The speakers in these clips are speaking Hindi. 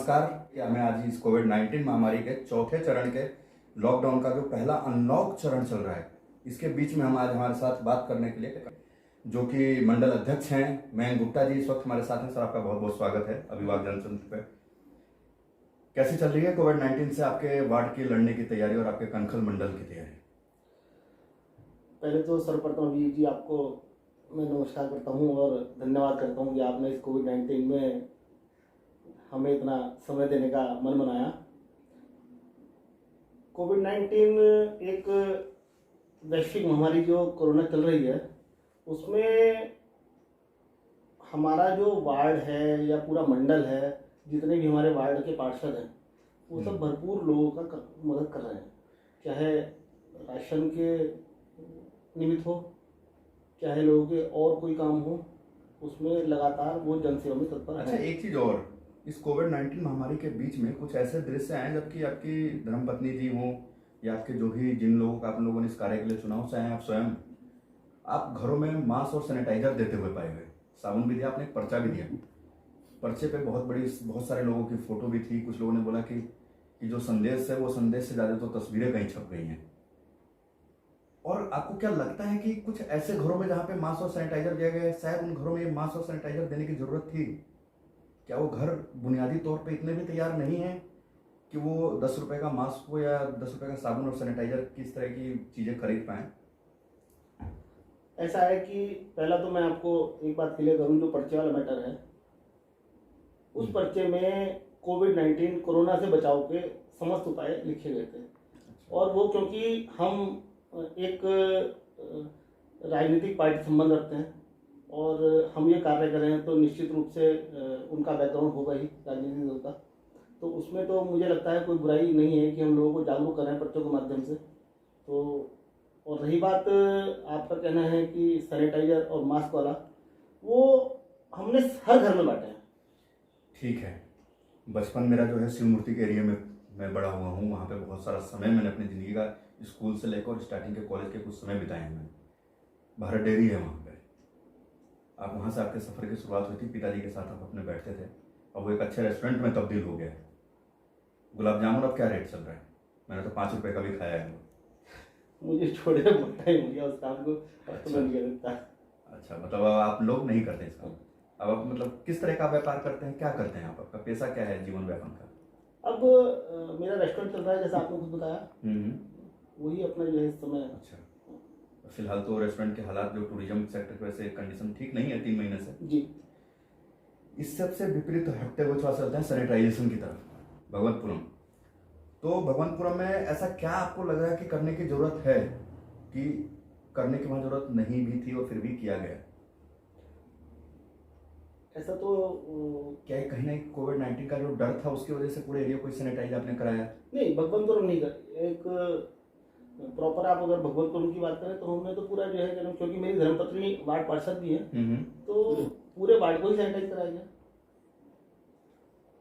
नमस्कार। हमें आज इस कोविड-19 महामारी के चौथे चरण के लॉकडाउन का जो पहला अनलॉक चरण चल रहा है, इसके बीच में हम आज हमारे साथ बात करने के लिए जो कि मंडल अध्यक्ष हैं मयंक गुप्ता जी इस वक्त हमारे साथ हैं। सर, आपका बहुत बहुत स्वागत है अभिवाद जनतंत्र पे। कैसी चल रही है कोविड-19 से आपके वार्ड की लड़ने की तैयारी और आपके कनखल मंडल की तैयारी? पहले तो सर्वप्रथम अभी जी आपको मैं नमस्कार करता हूं और धन्यवाद करता हूं कि आपने इस कोविड-19 में हमें इतना समय देने का मन बनाया। कोविड-19 एक वैश्विक महामारी जो कोरोना चल रही है, उसमें हमारा जो वार्ड है या पूरा मंडल है, जितने भी हमारे वार्ड के पार्षद हैं, वो सब भरपूर लोगों का मदद कर रहे हैं, चाहे राशन के निमित्त हो, चाहे लोगों के और कोई काम हो, उसमें लगातार वो जनसेवा में तत्पर है। अच्छा, एक चीज और, इस कोविड-19 महामारी के बीच में कुछ ऐसे दृश्य आए जबकि आपकी धर्मपत्नी जी हो या आपके जो भी जिन लोगों का आप लोगों ने इस कार्य के लिए चुना हो, चाहे आप स्वयं, आप घरों में मास्क और सैनिटाइजर देते हुए पाए हुए, साबुन भी दिया, आपने एक पर्चा भी दिया। पर्चे पे बहुत सारे लोगों की फोटो भी थी। कुछ लोगों ने बोला कि जो संदेश है वो संदेश से ज्यादा तो तस्वीरें कहीं छप गई हैं। और आपको क्या लगता है कि कुछ ऐसे घरों में जहाँ पे मास्क और सैनिटाइजर दिया गया है, शायद उन घरों में मास्क और सैनिटाइजर देने की जरूरत थी? क्या वो घर बुनियादी तौर पे इतने भी तैयार नहीं है कि वो 10 रुपए का मास्क हो या 10 रुपए का साबुन और सैनिटाइजर किस तरह की चीजें खरीद पाए? ऐसा है कि पहला तो मैं आपको एक बात क्लियर करूं, जो पर्चे वाला मैटर है, उस पर्चे में कोविड-19 कोरोना से बचाव के समस्त उपाय लिखे गए थे। और वो क्योंकि हम एक राजनीतिक पार्टी संबंध रखते हैं और हम ये कार्य कर रहे हैं, तो निश्चित रूप से उनका बैकग्राउंड होगा ही राजनीतिक दल का, तो उसमें तो मुझे लगता है कोई बुराई नहीं है कि हम लोगों को जागरूक कर रहे हैं पर्चों के माध्यम से। तो और रही बात आपका कहना है कि सैनिटाइजर और मास्क वाला, वो हमने हर घर में बांटे हैं। ठीक है, बचपन मेरा जो है शिव मूर्ति के एरिया में मैं बड़ा हुआ हूँ, वहाँ पे बहुत सारा समय मैंने अपनी ज़िंदगी का स्कूल से लेकर स्टार्टिंग के कॉलेज के कुछ समय बिताए हैं मैंने। भारत डेयरी है वहाँ पे, आप वहाँ से आपके सफ़र की शुरुआत हुई थी, पिताजी के साथ आप अपने बैठते थे और वो एक अच्छे रेस्टोरेंट में तब्दील हो गया है। गुलाब जामुन अब क्या रेट चल रहा है? मैंने तो 5 रुपये का भी खाया है। मुझे छोड़े पता ही नहीं उस काम को। अच्छा, मतलब आप लोग नहीं करते इसका? अब आप मतलब किस तरह का व्यापार करते हैं, क्या करते हैं आप? आपका पेशा क्या है जीवन व्यापन का? अब मेरा रेस्टोरेंट चल रहा है, जैसा आपने खुद बताया, वही अपना जो है इस समय। अच्छा, फिलहाल तो रेस्टोरेंट के हालात जो टूरिज्म सेक्टर की वजह से कंडीशन ठीक नहीं है 3 महीने से जी। इस सबसे विपरीत हटते हुए थोड़ा चलते हैं सैनिटाइजेशन की तरफ। भगवंतपुरम, तो भगवंतपुरम में ऐसा क्या आपको लग रहा है कि करने की जरूरत है कि करने की वहां जरूरत नहीं भी थी और फिर भी किया गया? ऐसा तो क्या कहीं ना कोविड-19 का जो डर था उसकी वजह से पूरे एरिया को सैनिटाइज आपने कराया? नहीं, भगवंतपुरम नहीं कर, एक प्रॉपर आप अगर भगवंतपुरम की बात करें तो हमने तो पूरा जो है, क्योंकि मेरी धर्मपत्नी वार्ड पार्षद भी है, तो पूरे वार्ड को ही सैनिटाइज कराया गया।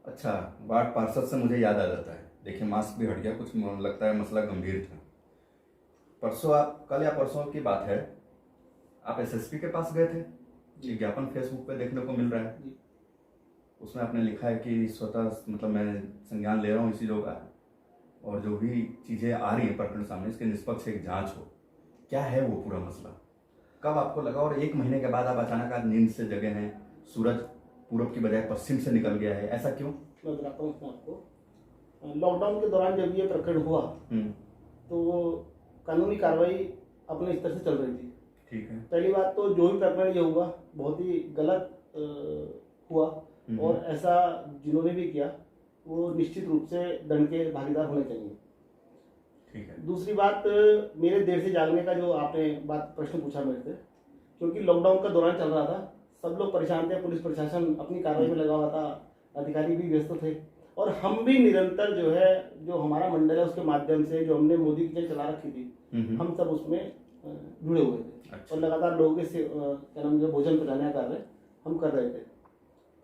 अच्छा, वार्ड पार्षद से मुझे याद आ जाता है, देखिए मास्क भी हट गया, कुछ लगता है मसला गंभीर था। परसों आप, कल या परसों की बात है, आप एसएसपी के पास गए थे, विज्ञापन फेसबुक पे देखने को मिल रहा है, उसमें आपने लिखा है कि स्वतः मतलब मैं संज्ञान ले रहा हूँ इस चीज़ों का और जो भी चीज़ें आ रही हैं प्रकरण सामने, इसके निष्पक्ष एक जांच हो। क्या है वो पूरा मसला? कब आपको लगा? और 1 महीने के बाद आप अचानक आज नींद से जगे हैं, सूरज पूर्व की बजाय पश्चिम से निकल गया है, ऐसा क्यों? मैं बताता हूँ आपको। लॉकडाउन के दौरान जब ये प्रकरण हुआ तो कानूनी कार्रवाई अपने स्तर से चल रही थी। ठीक है। पहली बात तो जो भी प्रकरण ये हुआ बहुत ही गलत हुआ और ऐसा जिन्होंने भी किया वो निश्चित रूप से दंड के भागीदार होने चाहिए। ठीक है। दूसरी बात, मेरे देर से जागने का जो आपने प्रश्न पूछा मेरे से, क्योंकि लॉकडाउन का दौरान चल रहा था, सब लोग परेशान थे, पुलिस प्रशासन अपनी कार्रवाई में लगा हुआ था, अधिकारी भी व्यस्त थे और हम भी निरंतर जो है, जो हमारा मंडल है उसके माध्यम से जो हमने मोदी की जेल चला रखी थी, हम सब उसमें जुड़े हुए थे। अच्छा। और लगातार लोगों के जो भोजन पिलाने का कार्य हम कर रहे थे।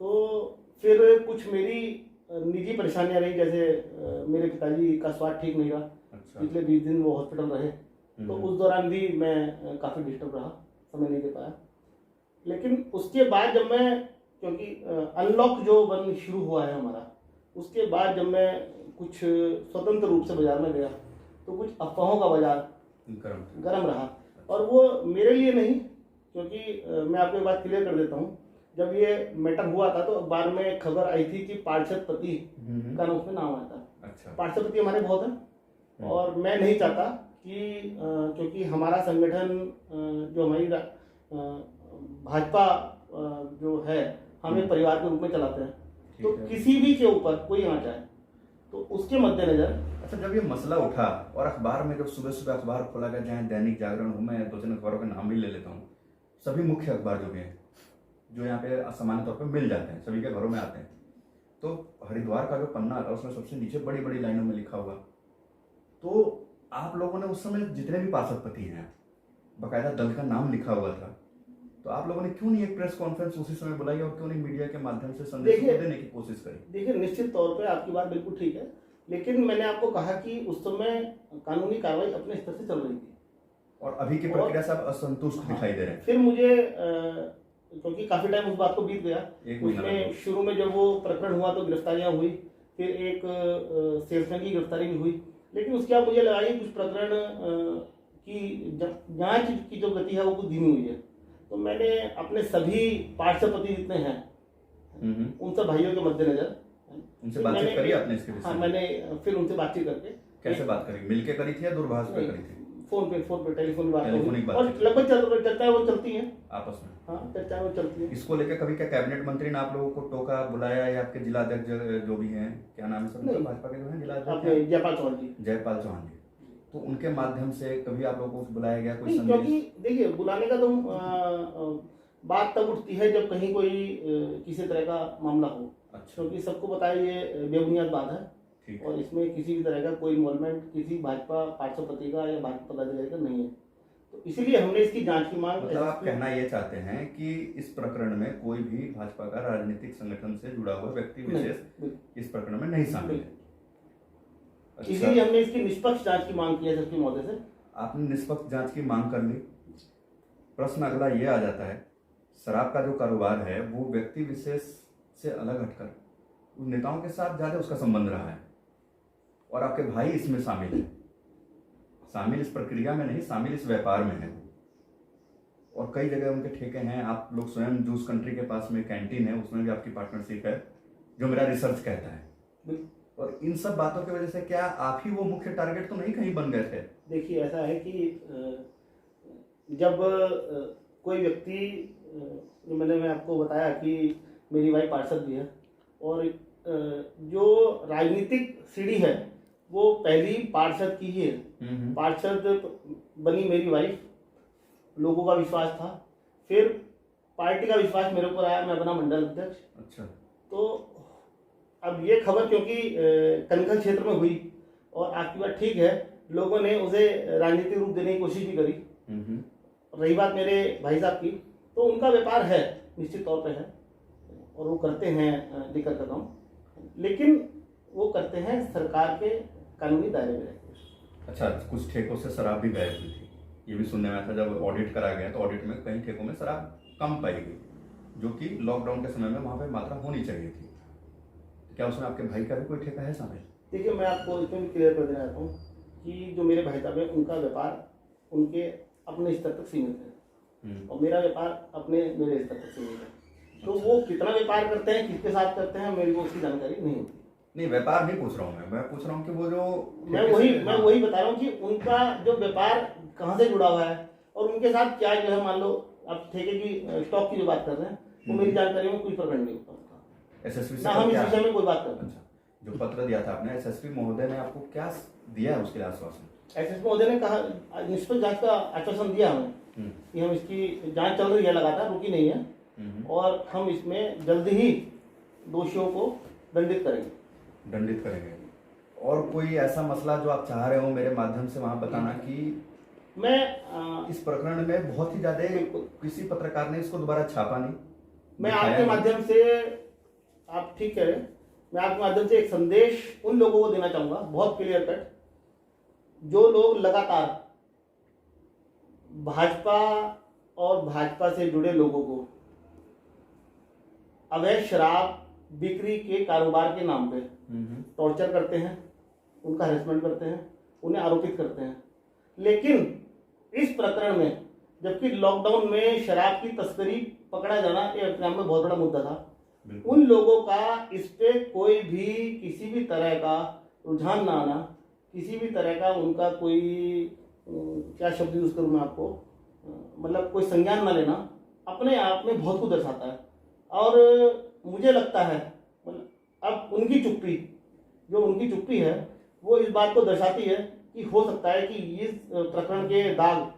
तो फिर कुछ मेरी निजी परेशानियां रही, जैसे मेरे पिताजी का स्वास्थ्य ठीक नहीं रहा। अच्छा। पिछले 20 दिन वो हॉस्पिटल रहे, तो उस दौरान भी मैं काफ़ी डिस्टर्ब रहा, समय नहीं दे पाया। लेकिन उसके बाद जब मैं, क्योंकि अनलॉक जो 1 शुरू हुआ है हमारा, उसके बाद जब मैं कुछ स्वतंत्र रूप से बाजार में गया तो कुछ अफवाहों का बाजार गर्म रहा। और वो मेरे लिए नहीं, क्योंकि मैं आपको एक बात क्लियर कर देता हूँ, जब ये मैटर हुआ था तो अखबार में खबर आई थी कि पार्षद पति का नाम उसमें नाम आया था। अच्छा। पार्षद पति हमारे बहुत हैं और मैं नहीं चाहता कि क्योंकि हमारा संगठन जो हमारी भाजपा जो है हम एक परिवार के रूप में चलाते हैं, तो किसी भी के ऊपर कोई आँच आए तो उसके मद्देनजर। अच्छा, जब ये मसला उठा और अखबार में जब सुबह सुबह अखबार खोला गया, चाहे दैनिक जागरण हो, मैं 2-3 अखबारों के नाम भी ले लेता हूँ, सभी मुख्य अखबार जो भी हैं जो यहाँ पे सामान्य तौर पे मिल जाते हैं, सभी के घरों में आते हैं, तो हरिद्वार का जो पन्ना आता है उसमें सबसे नीचे बड़ी बड़ी लाइनों में लिखा हुआ। तो आप लोगों ने उस समय जितने भी पार्षदपति हैं, बाकायदा दल का नाम लिखा हुआ था, तो आप लोगों ने क्यों नहीं एक प्रेस कॉन्फ्रेंस उसी समय बुलाई और क्यों नहीं मीडिया के माध्यम से संदेश देने की कोशिश करी? देखिए, निश्चित तौर पे आपकी बात बिल्कुल ठीक है, लेकिन मैंने आपको कहा कि उस समय कानूनी कार्रवाई अपने स्तर से चल रही थी और अभी की प्रक्रिया से आप असंतुष्ट दिखाई दे रहे हैं। फिर मुझे क्योंकि काफी टाइम उस बात को बीत गया, उसमें शुरू में जब वो प्रकरण हुआ तो गिरफ्तारियां हुई, फिर एक सेल्समैन की गिरफ्तारी भी हुई, लेकिन उसके बाद मुझे लगा कि कुछ प्रकरण की जांच की जो गति है वो कुछ धीमी हुई है। तो मैंने अपने सभी पार्षदपति जितने हैं उन सब भाइयों के मद्देनजर उनसे बातचीत करी आपने इसके विषय में? हाँ, मैंने फिर उनसे बातचीत करके। कैसे बात करी? मिलके करी थी या दूरभाष पे करी थी? फोन पे टेलीफोन बात हुई और लगभग चर्चाएं वो चलती हैं आपस में। हाँ, चर्चाएं वो चलती हैं। इसको लेकर कभी क्या कैबिनेट मंत्री ने आप लोगों को टोका, बुलाया, या आपके जिला अध्यक्ष जो भी हैं, क्या नाम है सर भाजपा के जो हैं जिला अध्यक्ष? जयपाल चौहान जी। जयपाल चौहान जी, तो उनके माध्यम से कभी आप लोगों को बुलाया गया कोई? क्योंकि देखिए, बुलाने का तो बात तब उठती है जब कहीं कोई किसी तरह का मामला हो। अच्छा। क्योंकि सबको पता है ये बेबुनियाद बात है और इसमें किसी भी तरह का कोई इन्वॉल्वमेंट किसी भाजपा पार्षदपति का या भाजपा पदाधिकारी का नहीं है, तो इसीलिए हमने इसकी जांच की मांग। मतलब आप कहना ये चाहते हैं कि इस प्रकरण में कोई भी भाजपा का राजनीतिक संगठन से जुड़ा हुआ व्यक्ति विशेष इस प्रकरण में नहीं शामिल है? अच्छा। इसीलिए हमने इसकी निष्पक्ष जांच की मांग की है सबके महोदय से। आपने निष्पक्ष जांच की मांग कर ली। प्रश्न अगला ये आ जाता है, शराब का जो कारोबार है वो व्यक्ति विशेष से अलग हटकर उन नेताओं के साथ ज्यादा उसका संबंध रहा है और आपके भाई इसमें शामिल है। शामिल इस प्रक्रिया में नहीं, शामिल इस व्यापार में है और कई जगह उनके ठेके हैं। आप लोग स्वयं जूस कंट्री के पास में कैंटीन है, उसमें भी आपकी पार्टनरशिप है, जो मेरा रिसर्च कहता है। और इन सब बातों की वजह से क्या आप ही वो मुख्य टारगेट तो नहीं कहीं बन गए थे? देखिए, ऐसा है कि जब कोई व्यक्ति, जो मैं आपको बताया कि मेरी वाइफ पार्षद भी है और जो राजनीतिक सीढ़ी है वो पहली पार्षद की ही है। पार्षद बनी मेरी वाइफ, लोगों का विश्वास था, फिर पार्टी का विश्वास मेरे ऊपर आया, मैं बना मंडल अध्यक्ष। अच्छा। तो अब ये खबर क्योंकि कनखल क्षेत्र में हुई और आपकी बात ठीक है, लोगों ने उसे राजनीतिक रूप देने की कोशिश भी करी। रही बात मेरे भाई साहब की, तो उनका व्यापार है, निश्चित तौर पे है और वो करते हैं लिकर का काम, लेकिन वो करते हैं सरकार के कानूनी दायरे में रहकर। अच्छा, कुछ ठेकों से शराब भी गायब हुई थी, ये भी सुनने में आया था। जब ऑडिट करा गया तो ऑडिट में कई ठेकों में शराब कम पाई गई, जो कि लॉकडाउन के समय में वहाँ पे मात्रा होनी चाहिए थी। क्या उसमें आपके भाई का भी कोई ठेका है शामिल? देखिए, मैं आपको इसमें भी क्लियर कर देना चाहता हूँ कि जो मेरे भाई साहब हैं उनका व्यापार उनके अपने स्तर तक सीमित है और मेरा व्यापार मेरे स्तर तक सीमित है। तो वो कितना व्यापार करते हैं, किसके साथ करते हैं, मेरी को उसकी जानकारी नहीं होती। नहीं, व्यापार नहीं पूछ रहा हूँ मैं पूछ रहा हूँ कि वो जो मैं वही बता रहा हूँ कि उनका जो व्यापार कहाँ से जुड़ा हुआ है और उनके साथ क्या जो है, मान लो आप ठेके की स्टॉक की जो बात कर रहे हैं, वो मेरी जानकारी में कोई प्रकरण नहीं होता। एसएसपी से हम इस विषय में कोई बात करते हैं। अच्छा, जो पत्र दिया था आपने, एसएसपी महोदय ने आपको क्या दिया है उसके लिए आश्वासन? एसएसपी महोदय ने कहा, निष्पक्ष जांच का आश्वासन दिया हमें कि हम इसकी जांच चल रही है, लगातार रुकी नहीं है और हम इसमें जल्द ही दोषियों को दंडित करेंगे। और कोई ऐसा मसला जो आप चाह रहे हो मेरे माध्यम से वहां बताना कि मैं इस प्रकरण में बहुत ही ज्यादा किसी पत्रकार ने इसको दोबारा छापा नहीं? मैं आपके माध्यम से, आप ठीक कह रहे हैं, मैं आपके माध्यम से एक संदेश उन लोगों को देना चाहूंगा, बहुत क्लियर कट, जो लोग लगातार भाजपा और भाजपा से जुड़े लोगों को अवैध शराब बिक्री के कारोबार के नाम पे टॉर्चर करते हैं, उनका हैरेसमेंट करते हैं, उन्हें आरोपित करते हैं। लेकिन इस प्रकरण में, जबकि लॉकडाउन में शराब की तस्करी पकड़ा जाना ये अपने आप में बहुत बड़ा मुद्दा था, उन लोगों का इस पे कोई भी किसी भी तरह का रुझान ना आना, किसी भी तरह का उनका कोई क्या शब्द यूज करूँ मैं आपको, मतलब कोई संज्ञान ना लेना, अपने आप में बहुत कुछ दर्शाता है। और मुझे लगता है मतलब अब उनकी चुप्पी है वो इस बात को दर्शाती है कि हो सकता है कि इस प्रकरण के दाग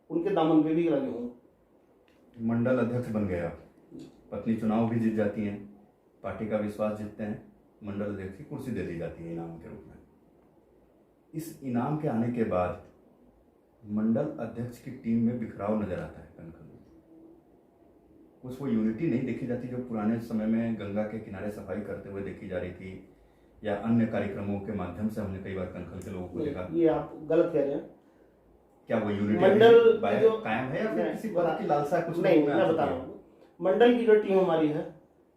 उनके दामन पे भी लगे हों। मंडल अध्यक्ष बन गया, पत्नी चुनाव भी जीत जाती हैं, पार्टी का विश्वास जीतते हैं, मंडल अध्यक्ष की कुर्सी दे दी जाती है इनाम के रूप में। इस इनाम के आने के बाद मंडल अध्यक्ष की टीम में बिखराव नजर आता है कनखल में। कुछ वो यूनिटी नहीं देखी जाती जो पुराने समय में गंगा के किनारे सफाई करते हुए देखी जा रही थी, या अन्य कार्यक्रमों के माध्यम से हमने कई बार कनखल के लोगों को देखा। ये आप गलत कह रहे हैं। क्या वो यूनिटी मंडल जो कायम है या फिर किसी पद की लालसा कुछ नहीं, मैं बता रहा हूँ, मंडल की जो टीम हमारी है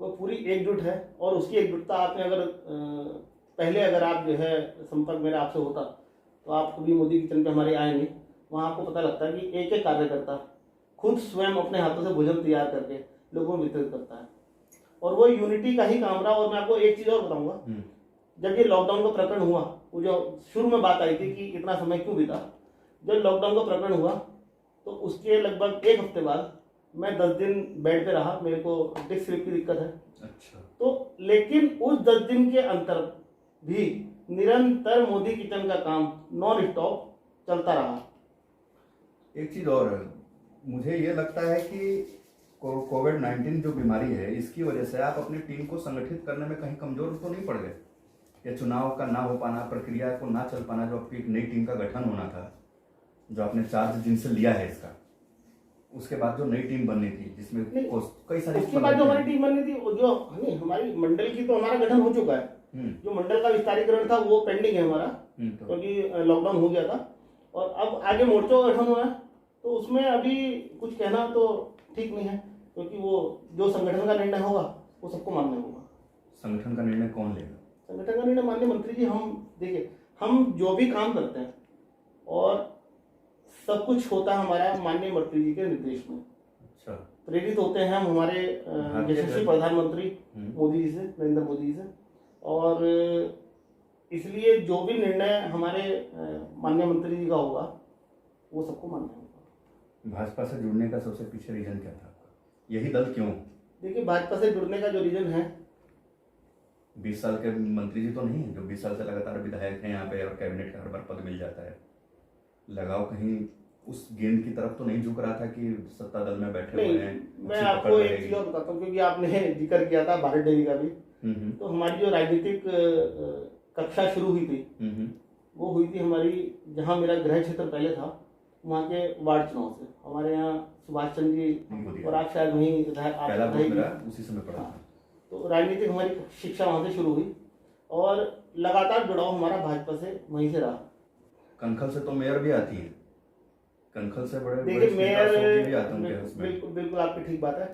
वो पूरी एकजुट है। और उसकी एकजुटता आपने अगर पहले अगर आप जो है संपर्क मेरा आपसे होता तो आप कभी मोदी किचन पे हमारे आए नहीं, वहाँ आपको पता लगता है कि एक एक कार्यकर्ता खुद स्वयं अपने हाथों से भोजन तैयार करके लोगों को वितरित करता है। और वो यूनिटी का ही काम रहा। और मैं आपको एक चीज़ और बताऊंगा, जब ये लॉकडाउन का प्रकरण हुआ, वो जो शुरू में बात आई थी कि इतना समय क्यों बीता, जब लॉकडाउन का प्रकरण हुआ तो उसके लगभग एक हफ्ते बाद मैं 10 दिन बेड पे रहा, मेरे को डिस्क स्लिप की दिक्कत है। अच्छा। तो लेकिन उस 10 दिन के अंतर भी निरंतर मोदी किचन का काम नॉन स्टॉप चलता रहा। एक चीज और मुझे ये लगता है कि कोविड-19 जो बीमारी है, इसकी वजह से आप अपनी टीम को संगठित करने में कहीं कमजोर तो नहीं पड़ गए? या चुनाव का ना हो पाना, प्रक्रिया को ना चल पाना, जो आपकी एक नई टीम का गठन होना था, जो आपने चार्ज जिनसे लिया है इसका, उसके बाद जो नई टीम बननी थी जिसमें कई सारी, उसके बाद जो हमारी टीम बननी थी, जो नहीं हमारी मंडल की तो हमारा गठन हो चुका है। जो मंडल का विस्तारीकरण था वो पेंडिंग है हमारा, क्योंकि लॉकडाउन हो गया था। और अब आगे मोर्चों का गठन हुआ है, तो उसमें अभी कुछ कहना तो ठीक नहीं है, क्योंकि वो जो संगठन का निर्णय होगा वो सबको मानना होगा। संगठन का निर्णय कौन लेगा? संगठन का निर्णय माननीय मंत्री जी, हम देखिए, हम जो भी काम करते हैं और सब कुछ होता है हमारा माननीय मंत्री जी के निर्देश में। अच्छा। प्रेरित होते हैं हम हमारे यशस्वी प्रधानमंत्री मोदी जी से, नरेंद्र मोदी जी से। और इसलिए जो भी निर्णय हमारे माननीय मंत्री जी का होगा वो सबको मानना होगा। भाजपा से जुड़ने का सबसे पीछे रीजन क्या था आपका? यही दल क्यों? देखिए, भाजपा से जुड़ने का जो रीजन है, 20 साल के मंत्री जी तो नहीं है जो 20 साल से लगातार विधायक हैं यहाँ पे और कैबिनेट का हर बार पद मिल जाता है। लगाव कहीं उस गेंद की तरफ तो नहीं झुक रहा था कि सत्ता दल में बैठे हुए हैं? मैं आपको एक चीज और बताता हूँ, क्योंकि आपने जिक्र किया था भारत डेयरी का भी। तो हमारी जो राजनीतिक कक्षा शुरू हुई थी वो हुई थी हमारी, जहाँ मेरा गृह क्षेत्र पहले था, वहाँ के वार्ड चुनाव से। हमारे यहाँ सुभाष चंद्र जी और आप शायद वहीं उसी समय पढ़ा था। तो राजनीतिक हमारी शिक्षा वहाँ से शुरू हुई और लगातार जुड़ाव हमारा भाजपा से वहीं से रहा। कनखल से तो मेयर भी आती है, कनखल से बड़े देखिए मेयर भी आते हैं। बिल्कुल आपकी ठीक बात है।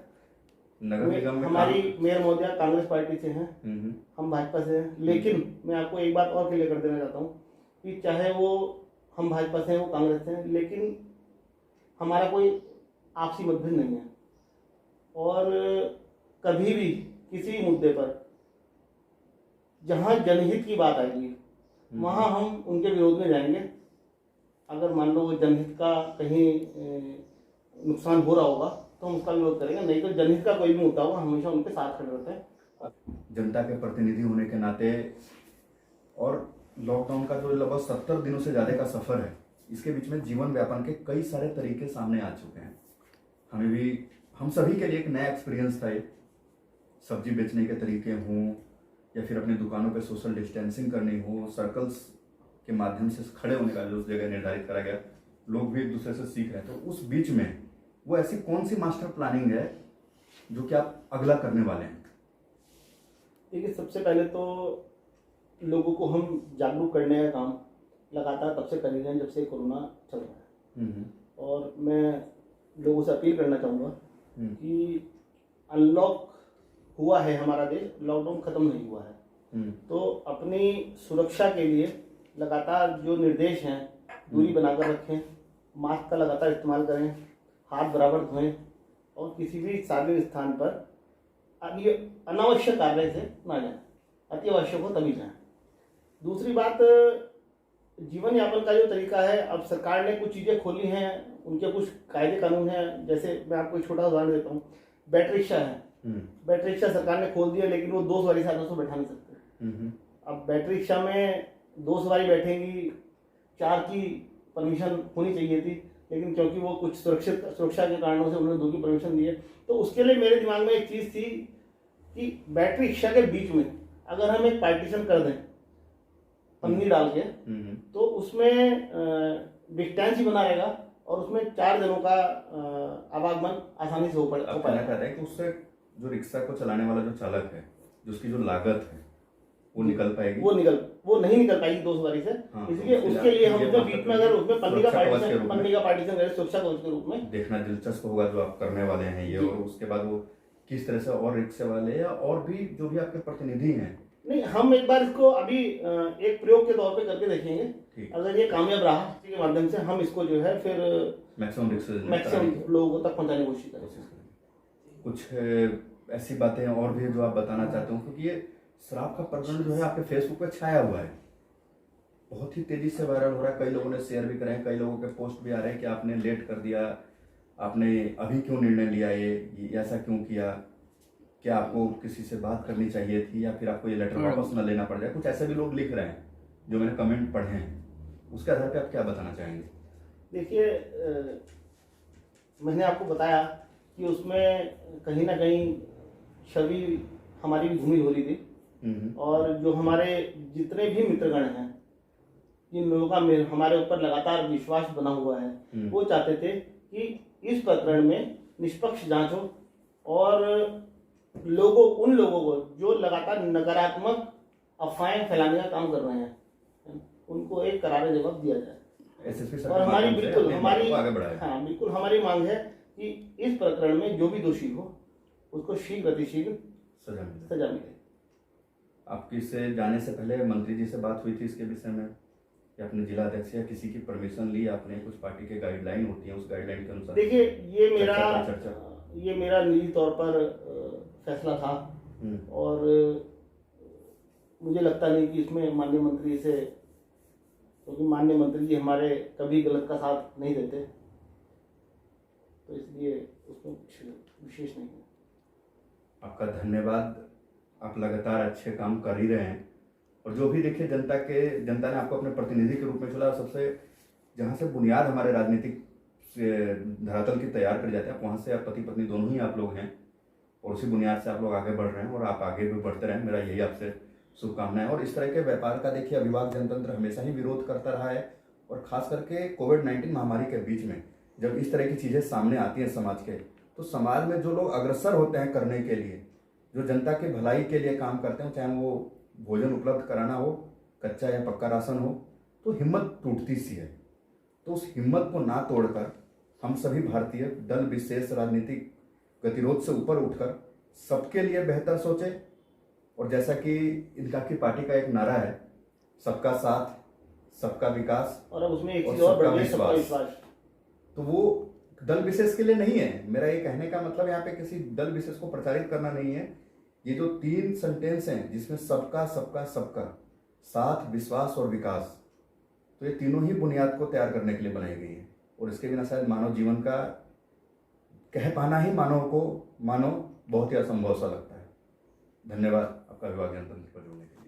नगर निगम में हमारी मेयर महोदया कांग्रेस पार्टी से हैं, हम भाजपा से हैं। लेकिन मैं आपको एक बात और क्लियर कर देना चाहता हूँ कि चाहे वो हम भाजपा से हैं, वो कांग्रेस से हैं, लेकिन हमारा कोई आपसी मतभेद नहीं है। और कभी भी किसी मुद्दे पर जहां जनहित की बात आएगी वहां हम उनके विरोध में जाएंगे। अगर मान लो वो जनहित का कहीं नुकसान हो रहा होगा तो हम उसका विरोध करेंगे, नहीं तो जनहित का कोई भी मुद्दा होगा हमेशा उनके साथ खड़े रहते हैं। जनता के प्रतिनिधि होने के नाते, और लॉकडाउन का जो लगभग 70 दिनों से ज़्यादा का सफ़र है, इसके बीच में जीवन व्यापन के कई सारे तरीके सामने आ चुके हैं। हमें भी, हम सभी के लिए एक नया एक्सपीरियंस था। सब्जी बेचने के तरीके हों या फिर अपनी दुकानों पे सोशल डिस्टेंसिंग करनी हो, सर्कल्स के माध्यम से खड़े होने का जो जगह निर्धारित करा गया, लोग भी एक दूसरे से सीख रहे हैं। तो उस बीच में वो ऐसी कौन सी मास्टर प्लानिंग है जो कि आप अगला करने वाले हैं? देखिए, सबसे पहले तो लोगों को हम जागरूक करने का काम लगातार तब से कर रहे हैं जब से कोरोना चल रहा है। और मैं लोगों से अपील करना चाहूँगा कि अनलॉक हुआ है हमारा देश, लॉकडाउन खत्म नहीं हुआ है। तो अपनी सुरक्षा के लिए लगातार जो निर्देश हैं, दूरी बनाकर रखें, मास्क का लगातार इस्तेमाल करें, हाथ बराबर धोएं और किसी भी सार्वजनिक स्थान पर अभी अनावश्यक कार्य से ना जाएं, अति आवश्यक हो तभी जाएं। दूसरी बात, जीवन यापन का जो तरीका है, अब सरकार ने कुछ चीज़ें खोली हैं, उनके कुछ कायदे कानून हैं। जैसे मैं आपको एक छोटा उदाहरण देता हूँ, बैटरी रिक्शा है, बैटरी रिक्शा सरकार ने खोल दिया, लेकिन वो 2 सवारी साथ उसको बैठा नहीं सकते। अब बैटरी रिक्शा में 2 सवारी बैठेंगी, 4 की परमिशन होनी चाहिए थी, लेकिन क्योंकि वो कुछ सुरक्षा के कारणों से उन्होंने 2 की परमिशन दी है। तो उसके लिए मेरे दिमाग में एक चीज़ थी कि बैटरी रिक्शा के बीच में अगर हम एक पार्टीशन कर दें पन्नी डाल के, तो उसमें डिस्टेंस ही बना रहेगा और उसमें 4 जनों का आवागमन आसानी से हो पाएगा। कह रहे हैं कि उससे जो रिक्शा को चलाने वाला जो चालक है, जिसकी जो लागत है वो निकल पाएगी, वो नहीं निकल पाएगी 2 सवारी से। इसलिए उसके लिए हम उसमें बीच में अगर उसमें पन्नी का पार्टीशन करें सुरक्षा कवच के रूप में, देखना दिलचस्प होगा जो आप करने वाले हैं ये। और उसके बाद वो किस तरह से और रिक्शा वाले या और भी जो भी आपके प्रतिनिधि हैं, नहीं, हम एक बार इसको अभी एक प्रयोग के तौर पे करके देखेंगे। अगर ये कामयाब रहा इसके माध्यम से हम इसको जो है फिर मैक्सिमम लोगों तक पहुंचाने की कोशिश करेंगे। कुछ ऐसी बातें और भी जो आप बताना चाहते हो, क्योंकि ये शराब का प्रकरण जो है आपके फेसबुक पे छाया हुआ है, बहुत ही तेजी से वायरल हो रहा है। कई लोगों ने शेयर भी करे हैं, कई लोगों के पोस्ट भी आ रहे हैं कि आपने लेट कर दिया, आपने अभी क्यों निर्णय लिया, ये ऐसा क्यों किया, क्या आपको किसी से बात करनी चाहिए थी या फिर आपको ये लेटर वापस न लेना पड़ जाए। कुछ ऐसे भी लोग लिख रहे हैं जो मैंने कमेंट पढ़े हैं, उसके आधार पे आप क्या बताना चाहेंगे? देखिए, मैंने आपको बताया कि उसमें कहीं ना कहीं छवि हमारी भी घूमी हो रही थी, और जो हमारे जितने भी मित्रगण हैं, जिन लोगों का हमारे ऊपर लगातार विश्वास बना हुआ है, वो चाहते थे कि इस प्रकरण में निष्पक्ष जांच हो और उन लोगों को जो लगातार नकारात्मक अफवाहें फैलाने का काम कर रहे हैं, उनको एक करारा जवाब दिया जाए। और हमारी बिल्कुल हमारी मांग है कि इस प्रकरण में जो भी दोषी हो उसको शीघ्र अतिशीघ्र सजा मिले। आपकी इससे जाने से पहले मंत्री जी से बात हुई थी इसके विषय में, या अपने जिला अध्यक्ष या किसी की परमिशन ली आपने? कुछ पार्टी के गाइडलाइन होती है, उस गाइडलाइन के अनुसार? देखिए, ये मेरा निजी तौर पर फैसला था और मुझे लगता नहीं कि इसमें माननीय मंत्री से, क्योंकि माननीय मंत्री जी हमारे कभी गलत का साथ नहीं देते, तो इसलिए उसमें कुछ विशेष नहीं है। आपका धन्यवाद, आप लगातार अच्छे काम कर ही रहे हैं। और जो भी देखिए, जनता ने आपको अपने प्रतिनिधि के रूप में चुना। सबसे जहाँ से बुनियाद हमारे राजनीतिक धरातल की तैयार कर जाते हैं, वहाँ से आप पति पत्नी दोनों ही आप लोग हैं, और उसी बुनियाद से आप लोग आगे बढ़ रहे हैं और आप आगे भी बढ़ते रहें, मेरा यही आपसे शुभकामनाएं। और इस तरह के व्यापार का देखिए, अभिभावक जनतंत्र हमेशा ही विरोध करता रहा है, और खास करके कोविड-19 महामारी के बीच में जब इस तरह की चीज़ें सामने आती हैं समाज के, तो समाज में जो लोग अग्रसर होते हैं करने के लिए, जो जनता की भलाई के लिए काम करते हैं, चाहे वो भोजन उपलब्ध कराना हो, कच्चा या पक्का राशन हो, तो हिम्मत टूटती सी है। तो उस हिम्मत को ना तोड़कर हम सभी भारतीय दल विशेष राजनीतिक गतिरोध से ऊपर उठकर सबके लिए बेहतर सोचे। और जैसा कि इनका की पार्टी का एक नारा है, सबका साथ, सबका विकास, और अब उसमें एक चीज और बढ़ गई, सबका विश्वास। तो वो दल विशेष के लिए नहीं है। मेरा ये कहने का मतलब यहाँ पे किसी दल विशेष को प्रचारित करना नहीं है। ये जो 3 सेंटेंस हैं जिसमें सबका सबका सबका साथ, विश्वास और विकास, तो ये तीनों ही बुनियाद को तैयार करने के लिए बनाई गई है। और इसके बिना शायद मानव जीवन का कह पाना ही मानव बहुत ही असंभव सा लगता है। धन्यवाद आपका अभिभावक जनतंत्र पर जुड़ने के लिए।